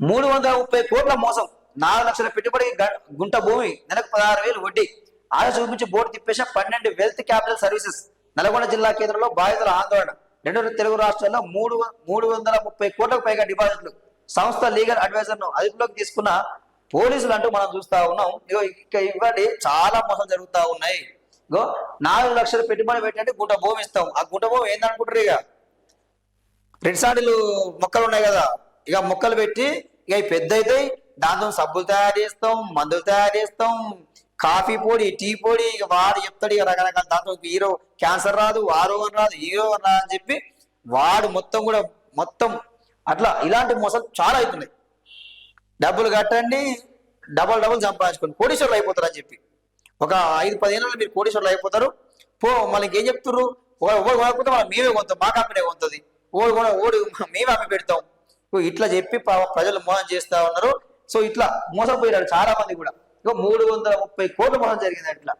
330 కోట్ల మోసం, 4 లక్షల పెట్టుబడి, గుంట భూమి, నెలకు 16,000 వడ్డీ, ఆశ చూపించి బోర్డు తిప్పేసా 12 వెల్త్ క్యాపిటల్ సర్వీసెస్. నల్గొండ జిల్లా కేంద్రంలో బాధితుల ఆందోళన. 2 తెలుగు రాష్ట్రాల్లో 330 కోట్లకు పైగా డిపాజిట్లు. సంస్థ లీగల్ అడ్వైజర్ ను అదుపులోకి తీసుకున్న పోలీసులు అంటూ మనం చూస్తా ఉన్నాం. ఇవ్వండి, చాలా మోసం జరుగుతూ ఉన్నాయి. 4 లక్షలు పెట్టుబడి పెట్టండి, గుంట భూమి ఇస్తాం. ఆ గుంట భూమి ఏందనుకుంటారు? ఇక రెడ్ సాడీలు మొక్కలు ఉన్నాయి కదా, ఇక మొక్కలు పెట్టి ఇక పెద్ద అవుతాయి. దాంతో సబ్బులు తయారు చేస్తాం, మందులు తయారు చేస్తాం, కాఫీ పొడి, టీ పొడి. ఇక వాడు చెప్తాడు ఇక రకరకాల. దాంతో హీరో క్యాన్సర్ రాదు, ఆ రోగం రాదు, ఈ రోగం రాదు అని చెప్పి వాడు మొత్తం అట్లా ఇలాంటి మోసాలు చాలా అవుతున్నాయి. డబ్బులు కట్టండి, డబల్ సంపాదించుకోండి, కోటీశ్వరులు అయిపోతారు అని చెప్పి. ఒక 5-10 ఏళ్ళలో మీరు కోటీశ్వరులు అయిపోతారు. మళ్ళీ ఇంకేం చెప్తుర్రు? ఓడి కొనకపోతే మేమే కొంటాం, మా కంపెనీ కొంటుంది. ఓడి మేమే అమ్మి పెడతాం. ఇట్లా చెప్పి ప్రజలు మోసం చేస్తా ఉన్నారు. సో ఇట్లా మోసపోయారు చాలా మంది కూడా. 330 కోట్ల మోసం జరిగింది అట్లా.